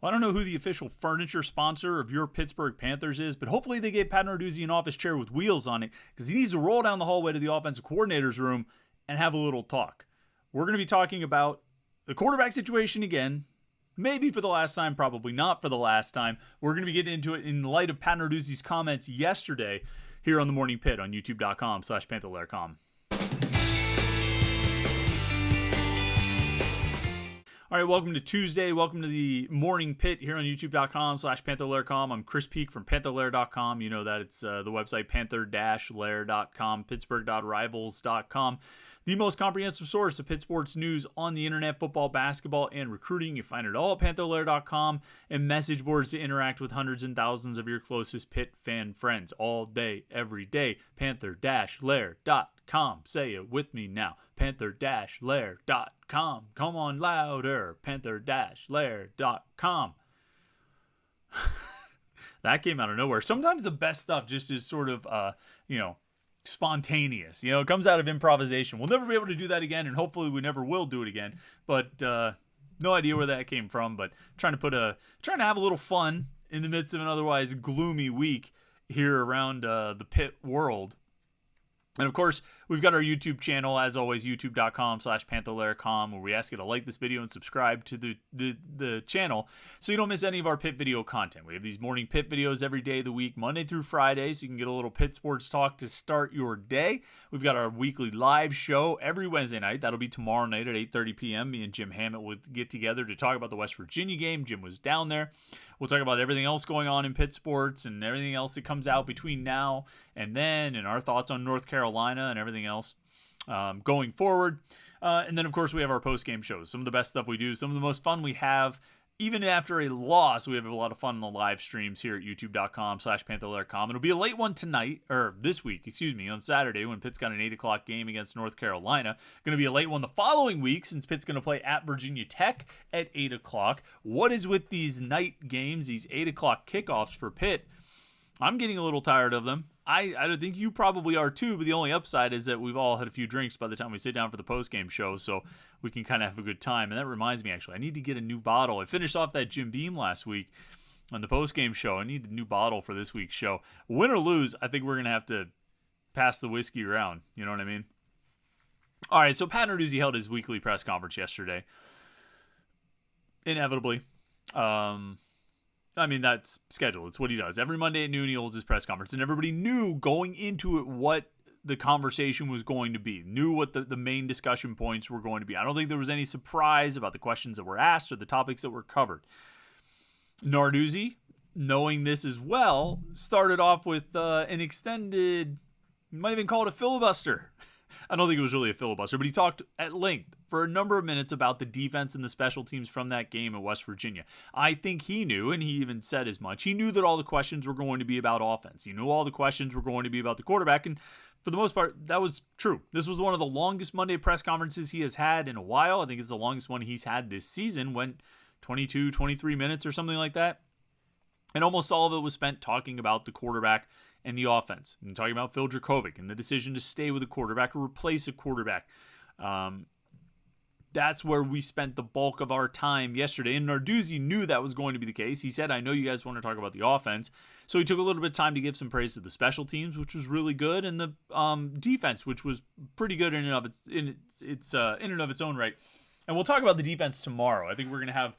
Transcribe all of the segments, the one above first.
Well, I don't know who the official furniture sponsor of your Pittsburgh Panthers is, but hopefully they gave Pat Narduzzi an office chair with wheels on it because he needs to roll down the hallway to the offensive coordinator's room and have a little talk. We're going to be talking about the quarterback situation again. Maybe for the last time, probably not for the last time. We're going to be getting into it in light of Pat Narduzzi's comments yesterday here on the Morning Pitt on youtube.com/Panther-Lair.com. All right, welcome to Tuesday. Welcome to the Morning Pitt here on youtube.com/Panther-Lair.com. I'm Chris Peak from Panther-Lair.com. You know that it's the website Panther-Lair.com, Pittsburgh.rivals.com. The most comprehensive source of Pitt sports news on the internet, football, basketball, and recruiting. You find it all at Panther-Lair.com and message boards to interact with hundreds and thousands of your closest Pitt fan friends all day, every day. Panther-Lair.com. Say it with me now. Panther-Lair.com. Come on louder. Panther-Lair.com. That came out of nowhere. Sometimes the best stuff just is sort of, spontaneous. It comes out of improvisation. We'll never be able to do that again, and hopefully we never will do it again. But no idea where that came from. But trying to have a little fun in the midst of an otherwise gloomy week here around the Pitt world. And of course, we've got our YouTube channel, as always, youtube.com/Panther-Lair.com, where we ask you to like this video and subscribe to the channel so you don't miss any of our Pitt video content. We have these morning Pitt videos every day of the week, Monday through Friday, so you can get a little Pitt sports talk to start your day. We've got our weekly live show every Wednesday night. That'll be tomorrow night at 8:30 p.m. Me and Jim Hammett will get together to talk about the West Virginia game. Jim was down there. We'll talk about everything else going on in Pitt sports and everything else that comes out between now and then, and our thoughts on North Carolina and everything else going forward. And then, of course, we have our post-game shows. Some of the best stuff we do, some of the most fun we have. Even after a loss, we have a lot of fun in the live streams here at youtube.com/Panther-Lair.com. It'll be a late one tonight, or this week, on Saturday when Pitt's got an 8 o'clock game against North Carolina. Going to be a late one the following week since Pitt's going to play at Virginia Tech at 8 o'clock. What is with these night games, these 8 o'clock kickoffs for Pitt? I'm getting a little tired of them. I think you probably are too, but the only upside is that we've all had a few drinks by the time we sit down for the post-game show, so we can kind of have a good time. And that reminds me, actually, I need to get a new bottle. I finished off that Jim Beam last week on the post-game show. I need a new bottle for this week's show. Win or lose, I think we're going to have to pass the whiskey around. You know what I mean? All right, so Pat Narduzzi held his weekly press conference yesterday. Inevitably. That's scheduled. It's what he does. Every Monday at noon, he holds his press conference. And everybody knew going into it what the conversation was going to be, knew what the main discussion points were going to be. I don't think there was any surprise about the questions that were asked or the topics that were covered. Narduzzi, knowing this as well, started off with an extended, you might even call it a filibuster. I don't think it was really a filibuster, but he talked at length for a number of minutes about the defense and the special teams from that game at West Virginia. I think he knew, and he even said as much, he knew that all the questions were going to be about offense. He knew all the questions were going to be about the quarterback, and for the most part, that was true. This was one of the longest Monday press conferences he has had in a while. I think it's the longest one he's had this season, went 22, 23 minutes or something like that. And almost all of it was spent talking about the quarterback and the offense, and talking about Phil Dracovic and the decision to stay with a quarterback or replace a quarterback. That's where we spent the bulk of our time yesterday, and Narduzzi knew that was going to be the case. He said, I know you guys want to talk about the offense, so he took a little bit of time to give some praise to the special teams, which was really good, and the defense, which was pretty good in and of its own right. And we'll talk about the defense tomorrow. I think we're going to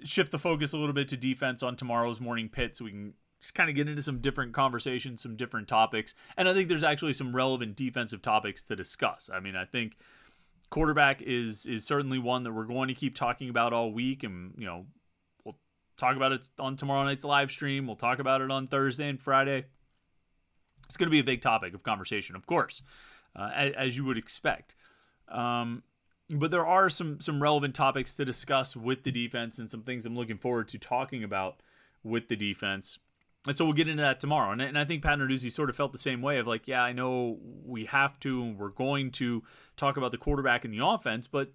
shift the focus a little bit to defense on tomorrow's Morning Pitt, so we can just kind of get into some different conversations, some different topics. And I think there's actually some relevant defensive topics to discuss. I think quarterback is certainly one that we're going to keep talking about all week. And, we'll talk about it on tomorrow night's live stream. We'll talk about it on Thursday and Friday. It's going to be a big topic of conversation, of course, as you would expect. But there are some relevant topics to discuss with the defense and some things I'm looking forward to talking about with the defense. And so we'll get into that tomorrow. And I think Pat Narduzzi sort of felt the same way of like, yeah, I know we have to, and we're going to talk about the quarterback and the offense, but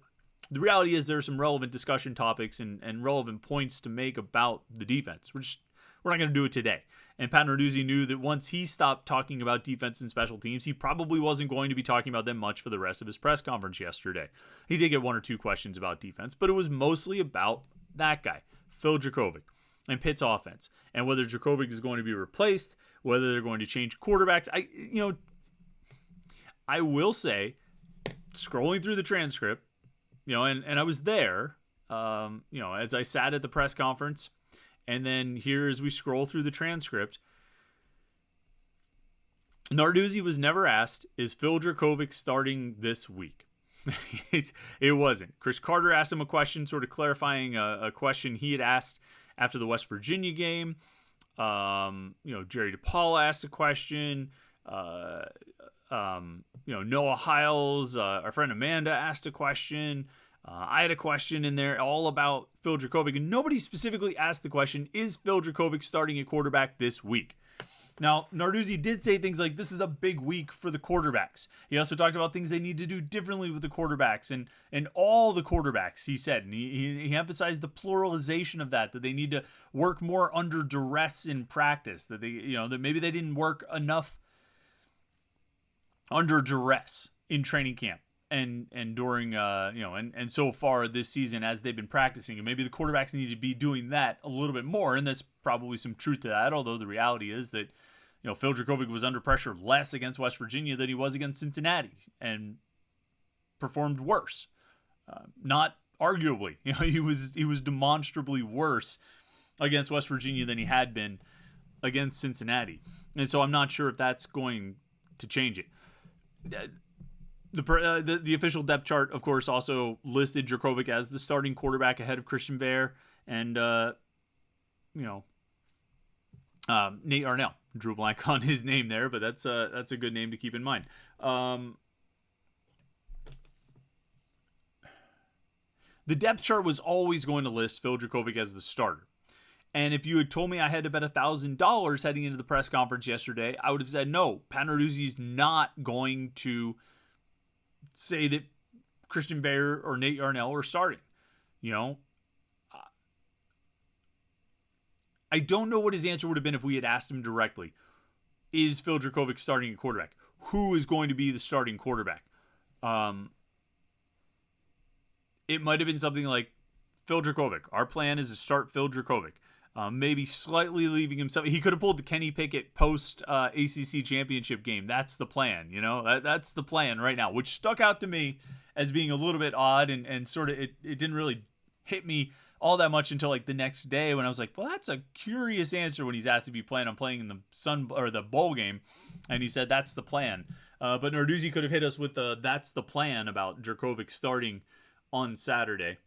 the reality is there are some relevant discussion topics and relevant points to make about the defense, which we're not going to do it today. And Pat Narduzzi knew that once he stopped talking about defense and special teams, he probably wasn't going to be talking about them much for the rest of his press conference yesterday. He did get one or two questions about defense, but it was mostly about that guy, Phil Dracovic and Pitt's offense, and whether Dracovic is going to be replaced, whether they're going to change quarterbacks. I will say, scrolling through the transcript, and I was there, as I sat at the press conference, and then here as we scroll through the transcript, Narduzzi was never asked, is Phil Dracovic starting this week? It wasn't. Chris Carter asked him a question, sort of clarifying a question he had asked after the West Virginia game. Jerry DePaul asked a question. Noah Hiles, our friend Amanda asked a question. I had a question in there all about Phil Dracovic, and nobody specifically asked the question, is Phil Dracovic starting a quarterback this week? Now, Narduzzi did say things like, this is a big week for the quarterbacks. He also talked about things they need to do differently with the quarterbacks and all the quarterbacks, he said. And he emphasized the pluralization of that they need to work more under duress in practice, that that maybe they didn't work enough under duress in training camp and during and so far this season as they've been practicing, and maybe the quarterbacks need to be doing that a little bit more. And that's probably some truth to that, although the reality is that Phil Dracovic was under pressure less against West Virginia than he was against Cincinnati and performed worse. Not arguably, he was demonstrably worse against West Virginia than he had been against Cincinnati, and so I'm not sure if that's going to change it. The official depth chart, of course, also listed Dracovic as the starting quarterback ahead of Christian Bear and Nate Arnell. Drew a blank on his name there, but that's a good name to keep in mind. The depth chart was always going to list Phil Dracovic as the starter. And if you had told me I had to bet $1,000 heading into the press conference yesterday, I would have said, no, Pat Narduzzi is not going to say that Christian Bear or Nate Arnell are starting. I don't know what his answer would have been if we had asked him directly, is Phil Dracovic starting a quarterback? Who is going to be the starting quarterback? It might have been something like, Phil Dracovic. Our plan is to start Phil Dracovic. Maybe slightly leaving himself. He could have pulled the Kenny Pickett post ACC championship game. That's the plan, That's the plan right now, which stuck out to me as being a little bit odd and sort of it didn't really hit me all that much until like the next day when I was like, well, that's a curious answer when he's asked if you plan on playing in the bowl game, and he said that's the plan. But Narduzzi could have hit us with that's the plan about Dracovic starting on Saturday.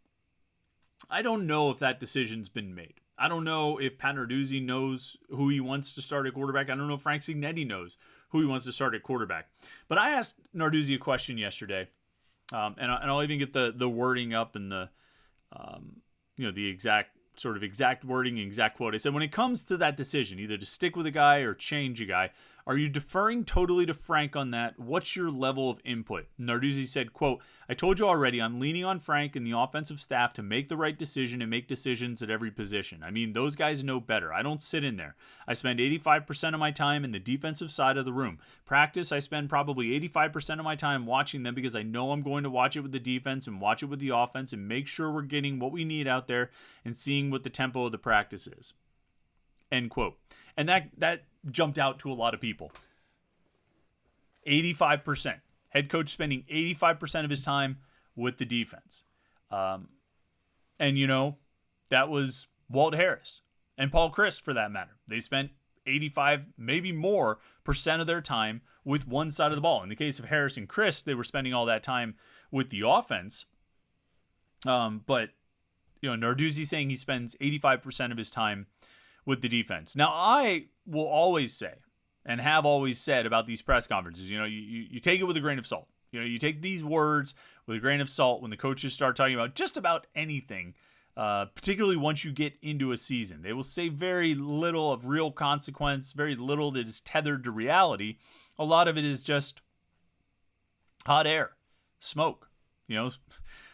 I don't know if that decision's been made. I don't know if Pat Narduzzi knows who he wants to start at quarterback. I don't know if Frank Cignetti knows who he wants to start at quarterback. But I asked Narduzzi a question yesterday, and I'll even get the wording up and the exact wording and exact quote. I said, when it comes to that decision, either to stick with a guy or change a guy, are you deferring totally to Frank on that? What's your level of input? Narduzzi said, quote, I told you already, I'm leaning on Frank and the offensive staff to make the right decision and make decisions at every position. I mean, those guys know better. I don't sit in there. I spend 85% of my time in the defensive side of the room. Practice, I spend probably 85% of my time watching them because I know I'm going to watch it with the defense and watch it with the offense and make sure we're getting what we need out there and seeing what the tempo of the practice is. End quote. And that jumped out to a lot of people. 85%. Head coach spending 85% of his time with the defense. And, that was Walt Harris and Paul Chryst for that matter. They spent 85, maybe more % of their time with one side of the ball. In the case of Harris and Chryst, they were spending all that time with the offense. But, Narduzzi saying he spends 85% of his time with the defense. Now, I will always say, and have always said about these press conferences, you take it with a grain of salt. You take these words with a grain of salt when the coaches start talking about just about anything, particularly once you get into a season. They will say very little of real consequence, very little that is tethered to reality. A lot of it is just hot air, smoke,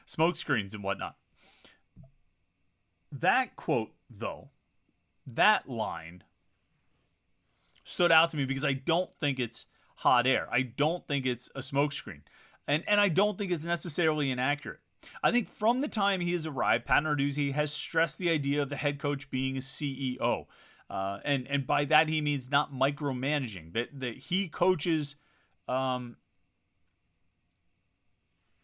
smoke screens and whatnot. That quote, though, that line stood out to me because I don't think it's hot air. I don't think it's a smokescreen. And I don't think it's necessarily inaccurate. I think from the time he has arrived, Pat Narduzzi has stressed the idea of the head coach being a CEO. And by that he means not micromanaging, that he coaches,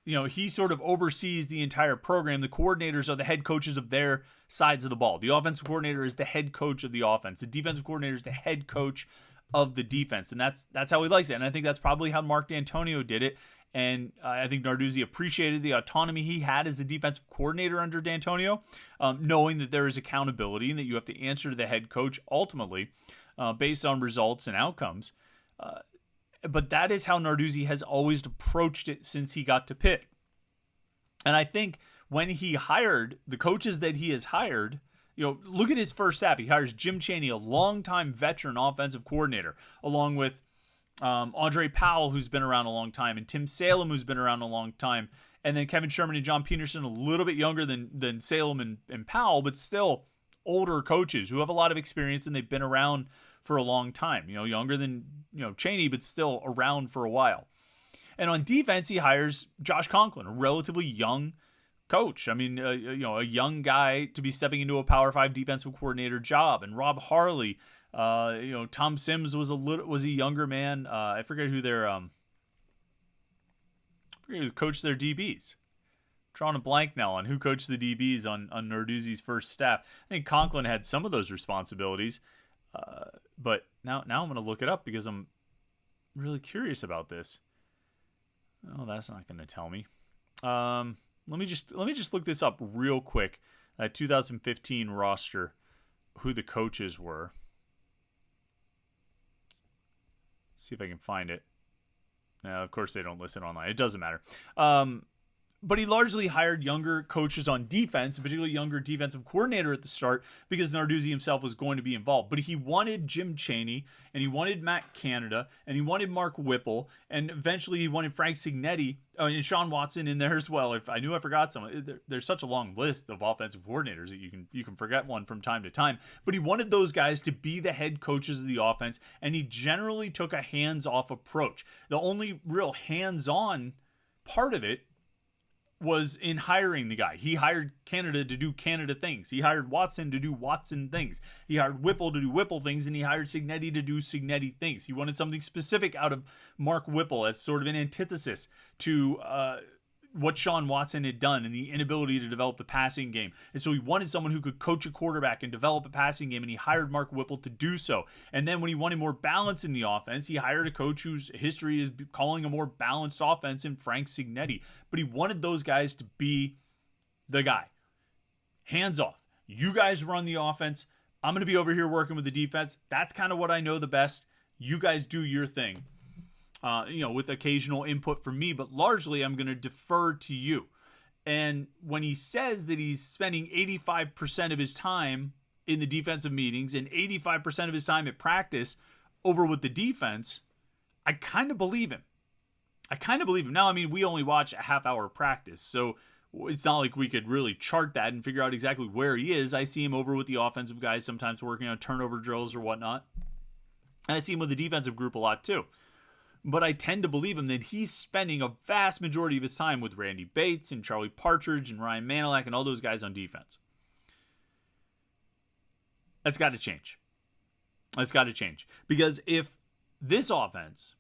he sort of oversees the entire program. The coordinators are the head coaches of their sides of the ball. The offensive coordinator is the head coach of the offense. The defensive coordinator is the head coach of the defense. And that's how he likes it. And I think that's probably how Mark D'Antonio did it. And I think Narduzzi appreciated the autonomy he had as a defensive coordinator under D'Antonio, knowing that there is accountability and that you have to answer to the head coach ultimately based on results and outcomes. But that is how Narduzzi has always approached it since he got to Pitt. And I think when he hired the coaches that he has hired, look at his first staff. He hires Jim Chaney, a longtime veteran offensive coordinator, along with Andre Powell, who's been around a long time, and Tim Salem, who's been around a long time, and then Kevin Sherman and John Peterson, a little bit younger than Salem and Powell, but still older coaches who have a lot of experience and they've been around for a long time. Younger than Chaney, but still around for a while. And on defense, he hires Josh Conklin, a relatively young coach. I mean, a young guy to be stepping into a Power 5 defensive coordinator job, and Rob Harley. Tom Sims was a younger man. I forget who coached their DBs. Drawing a blank now on who coached the DBs on Narduzzi's first staff. I think Conklin had some of those responsibilities, but now I'm going to look it up because I'm really curious about this. Oh, that's not going to tell me. Let me just look this up real quick. 2015 roster, who the coaches were. See if I can find it. Now, of course, they don't listen online. It doesn't matter. But he largely hired younger coaches on defense, particularly younger defensive coordinator at the start, because Narduzzi himself was going to be involved. But he wanted Jim Chaney, and he wanted Matt Canada, and he wanted Mark Whipple, and eventually he wanted Frank Cignetti, and Sean Watson in there as well. If I knew I forgot someone, there's such a long list of offensive coordinators that you can forget one from time to time. But he wanted those guys to be the head coaches of the offense, and he generally took a hands-off approach. The only real hands-on part of it was in hiring the guy. He hired Canada to do Canada things. He hired Watson to do Watson things. He hired Whipple to do Whipple things, and he hired Cignetti to do Cignetti things. He wanted something specific out of Mark Whipple as sort of an antithesis to what Sean Watson had done and the inability to develop the passing game. And so he wanted someone who could coach a quarterback and develop a passing game, and he hired Mark Whipple to do so. And then when he wanted more balance in the offense, he hired a coach whose history is calling a more balanced offense in Frank Cignetti. But he wanted those guys to be the guy. Hands off. You guys run the offense. I'm going to be over here working with the defense. That's kind of what I know the best. You guys do your thing. With occasional input from me, but largely I'm going to defer to you. And when he says that he's spending 85% of his time in the defensive meetings and 85% of his time at practice over with the defense, I kind of believe him. Now, I mean, we only watch a half hour of practice, so it's not like we could really chart that and figure out exactly where he is. I see him over with the offensive guys, sometimes working on turnover drills or whatnot. And I see him with the defensive group a lot too. But I tend to believe him that he's spending a vast majority of his time with Randy Bates and Charlie Partridge and Ryan Manilak and all those guys on defense. That's got to change. Because if this offense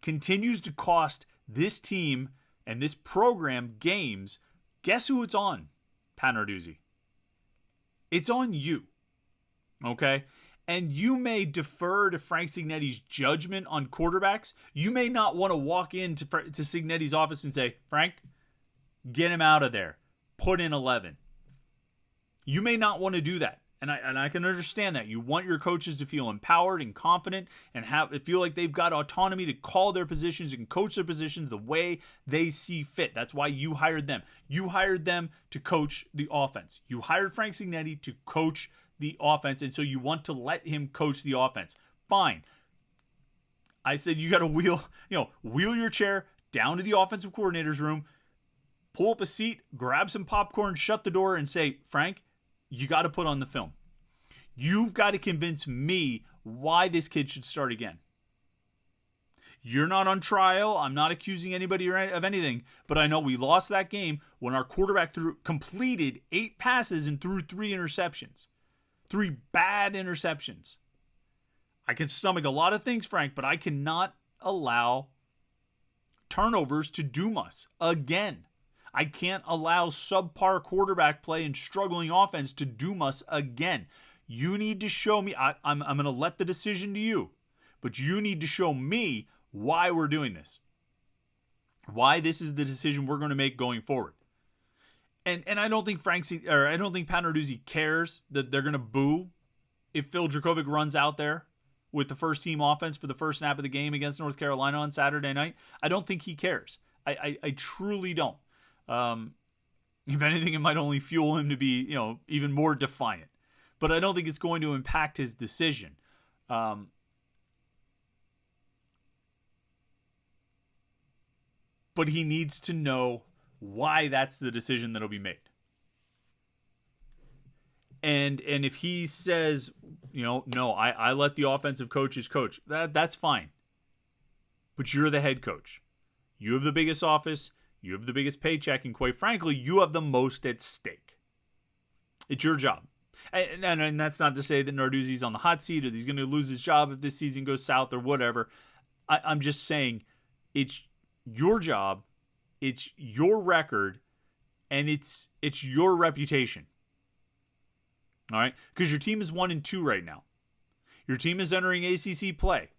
continues to cost this team and this program games, guess who it's on, Pat Narduzzi? It's on you. Okay? And you may defer to Frank Cignetti's judgment on quarterbacks. You may not want to walk into Cignetti's office and say, Frank, get him out of there. Put in 11. You may not want to do that. And I can understand that. You want your coaches to feel empowered and confident and feel like they've got autonomy to call their positions and coach their positions the way they see fit. That's why you hired them. You hired them to coach the offense. You hired Frank Cignetti to coach the offense, and so you want to let him coach the offense. Fine. I said you got to wheel your chair down to the offensive coordinator's room, pull up a seat, grab some popcorn, shut the door, and say, Frank, you got to put on the film. You've got to convince me why this kid should start again. You're not on trial. I'm not accusing anybody of anything, but I know we lost that game when our quarterback completed 8 passes and threw 3 interceptions. 3 bad interceptions. I can stomach a lot of things, Frank, but I cannot allow turnovers to doom us again. I can't allow subpar quarterback play and struggling offense to doom us again. You need to show me. I'm going to let the decision to you, but you need to show me why we're doing this. Why this is the decision we're going to make going forward. And I don't think Pat Narduzzi cares that they're going to boo if Phil Dracovic runs out there with the first team offense for the first snap of the game against North Carolina on Saturday night. I don't think he cares. I truly don't. If anything, it might only fuel him to be, even more defiant. But I don't think it's going to impact his decision. But he needs to know why that's the decision that'll be made. And if he says, no, I let the offensive coaches coach, that's fine. But you're the head coach. You have the biggest office. You have the biggest paycheck. And quite frankly, you have the most at stake. It's your job. And that's not to say that Narduzzi's on the hot seat or he's going to lose his job if this season goes south or whatever. I'm just saying it's your job. It's your record. And it's your reputation. All right, because your team is 1-2 right now. Your team is entering ACC play.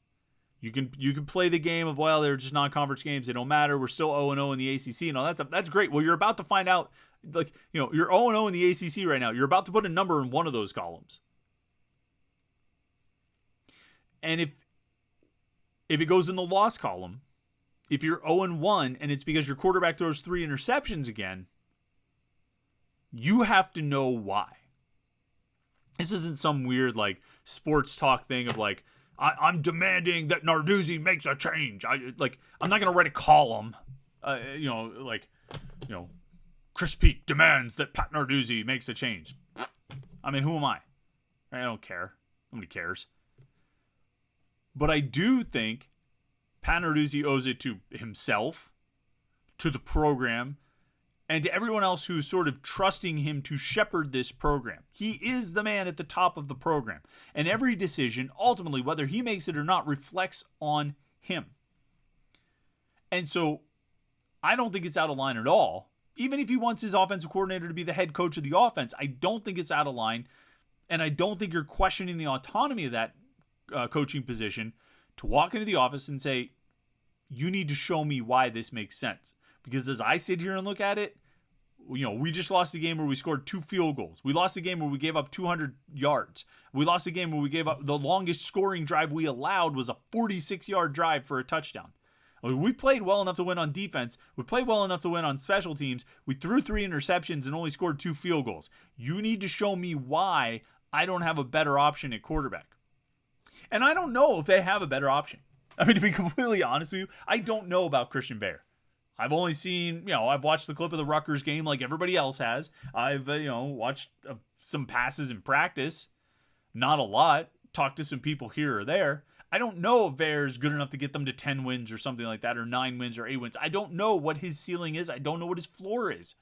You can play the game of, well, they're just non-conference games. They don't matter. We're still 0-0 in the ACC and all that stuff. That's great. Well, you're about to find out, you're 0-0 in the ACC right now. You're about to put a number in one of those columns. And if it goes in the loss column, if you're 0-1 and it's because your quarterback throws 3 interceptions again, you have to know why. This isn't some weird sports talk thing of I'm demanding that Narduzzi makes a change. I'm not gonna write a column, Chris Peak demands that Pat Narduzzi makes a change. I mean, who am I? I don't care. Nobody cares. But I do think Pat Narduzzi owes it to himself, to the program, and to everyone else who's sort of trusting him to shepherd this program. He is the man at the top of the program. And every decision, ultimately, whether he makes it or not, reflects on him. And so I don't think it's out of line at all. Even if he wants his offensive coordinator to be the head coach of the offense, I don't think it's out of line. And I don't think you're questioning the autonomy of that coaching position to walk into the office and say, you need to show me why this makes sense. Because as I sit here and look at it, we just lost a game where we scored 2 field goals. We lost a game where we gave up 200 yards. We lost a game where we gave up the longest scoring drive we allowed was a 46-yard drive for a touchdown. We played well enough to win on defense. We played well enough to win on special teams. We threw 3 interceptions and only scored 2 field goals. You need to show me why I don't have a better option at quarterback. And I don't know if they have a better option. I mean, to be completely honest with you, I don't know about Christian Baer. I've only seen, I've watched the clip of the Rutgers game like everybody else has. I've, watched some passes in practice. Not a lot. Talked to some people here or there. I don't know if Baer's good enough to get them to 10 wins or something like that, or 9 wins or 8 wins. I don't know what his ceiling is. I don't know what his floor is.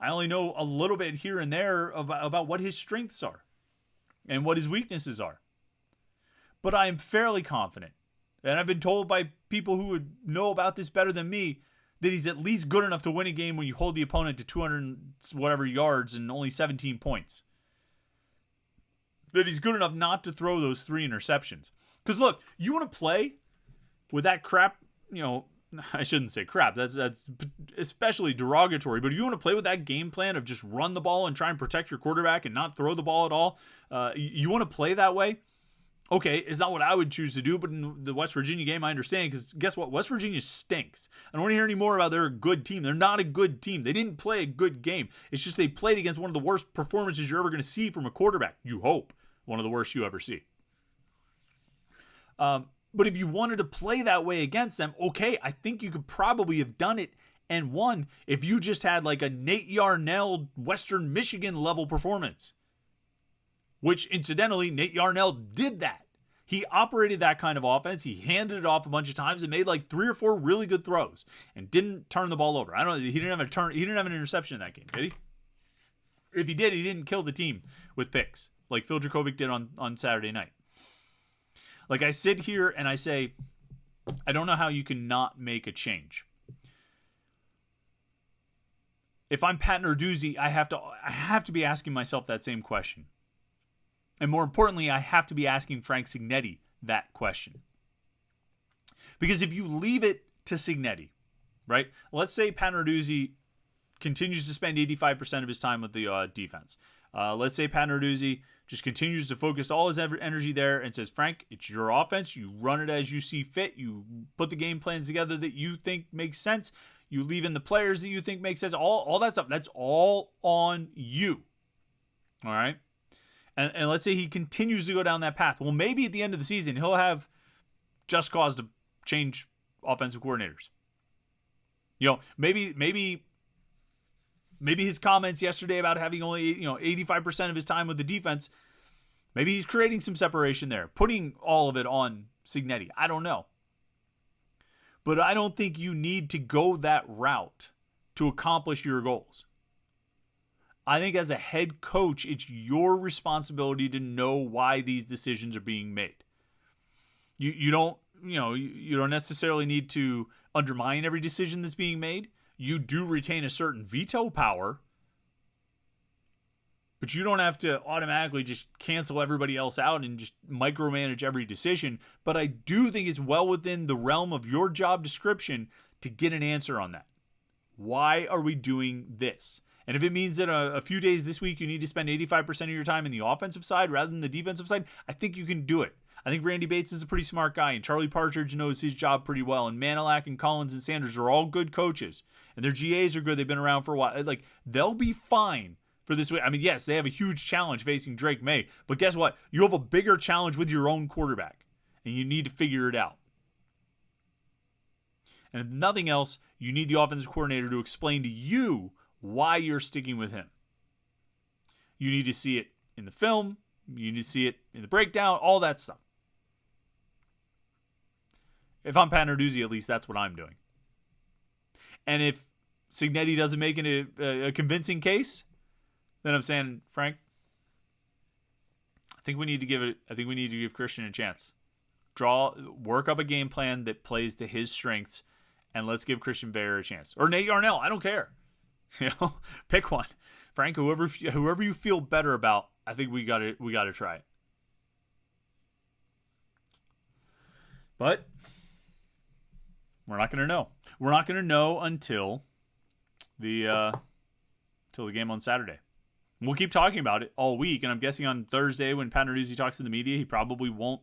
I only know a little bit here and there about what his strengths are and what his weaknesses are. But I am fairly confident, and I've been told by people who would know about this better than me, that he's at least good enough to win a game when you hold the opponent to 200 whatever yards and only 17 points. That he's good enough not to throw those 3 interceptions. Because look, you want to play with that crap, I shouldn't say crap, that's especially derogatory, but if you want to play with that game plan of just run the ball and try and protect your quarterback and not throw the ball at all, you want to play that way? Okay, it's not what I would choose to do, but in the West Virginia game, I understand, because guess what? West Virginia stinks. I don't want to hear any more about they're a good team. They're not a good team. They didn't play a good game. It's just they played against one of the worst performances you're ever going to see from a quarterback. You hope. One of the worst you ever see. But if you wanted to play that way against them, okay, I think you could probably have done it and won if you just had like a Nate Yarnell Western Michigan level performance. Which, incidentally, Nate Yarnell did that. He operated that kind of offense. He handed it off a bunch of times and made like 3 or 4 really good throws and didn't turn the ball over. He didn't have an interception in that game, did he? If he did, he didn't kill the team with picks like Phil Dracovic did on Saturday night. Like, I sit here and I say, I don't know how you can not make a change. If I'm Pat Narduzzi, I have to be asking myself that same question. And more importantly, I have to be asking Frank Cignetti that question. Because if you leave it to Cignetti, right? Let's say Pat Narduzzi continues to spend 85% of his time with the defense. Let's say Pat Narduzzi just continues to focus all his energy there and says, Frank, it's your offense. You run it as you see fit. You put the game plans together that you think makes sense. You leave in the players that you think make sense. All that stuff, that's all on you. All right? And let's say he continues to go down that path. Well, maybe at the end of the season, he'll have just cause to change offensive coordinators. Maybe his comments yesterday about having only 85% of his time with the defense, maybe he's creating some separation there, putting all of it on Cignetti. I don't know. But I don't think you need to go that route to accomplish your goals. I think as a head coach, it's your responsibility to know why these decisions are being made. You don't necessarily need to undermine every decision that's being made. You do retain a certain veto power, but you don't have to automatically just cancel everybody else out and just micromanage every decision. But I do think it's well within the realm of your job description to get an answer on that. Why are we doing this? And if it means that a few days this week you need to spend 85% of your time in the offensive side rather than the defensive side, I think you can do it. I think Randy Bates is a pretty smart guy, and Charlie Partridge knows his job pretty well, and Manilak and Collins and Sanders are all good coaches, and their GAs are good. They've been around for a while. Like, they'll be fine for this week. I mean, yes, they have a huge challenge facing Drake May, but guess what? You have a bigger challenge with your own quarterback, and you need to figure it out. And if nothing else, you need the offensive coordinator to explain to you why you're sticking with him. You need to see it in the film. You need to see it in the breakdown, all that stuff. If I'm Pat Narduzzi, at least that's what I'm doing. And if Cignetti doesn't make it a convincing case, then I'm saying, Frank, I think we need to give Christian a chance. Work up a game plan that plays to his strengths, and let's give Christian Bear a chance. Or Nate Yarnell, I don't care. Pick one. Frank, whoever you feel better about, I think we gotta try it. But we're not gonna know. We're not gonna know until the game on Saturday. We'll keep talking about it all week, and I'm guessing on Thursday when Pat Narduzzi talks to the media, he probably won't.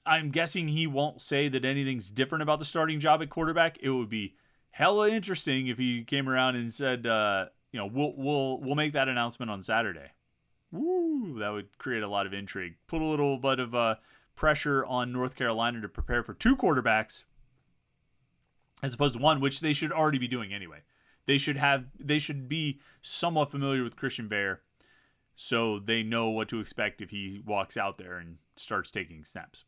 I'm guessing he won't say that anything's different about the starting job at quarterback. It would be hella interesting if he came around and said, we'll make that announcement on Saturday. Woo, that would create a lot of intrigue. Put a little bit of pressure on North Carolina to prepare for 2 quarterbacks as opposed to 1, which they should already be doing anyway. They should be somewhat familiar with Christian Bear, so they know what to expect if he walks out there and starts taking snaps.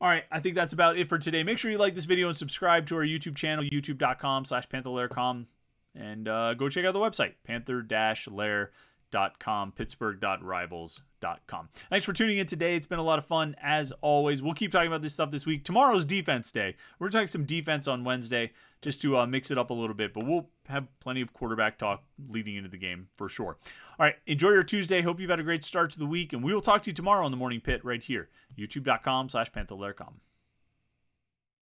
All right, I think that's about it for today. Make sure you like this video and subscribe to our YouTube channel, youtube.com/Panther-Lair.com, and go check out the website, Panther-Lair.com, Pittsburgh.rivals.com. Thanks for tuning in today. It's been a lot of fun, as always. We'll keep talking about this stuff this week. Tomorrow's defense day. We're talking some defense on Wednesday just to mix it up a little bit, but we'll have plenty of quarterback talk leading into the game for sure. All right, enjoy your Tuesday. Hope you've had a great start to the week, and we will talk to you tomorrow on the Morning Pit right here, youtube.com/Panther-Lair.com.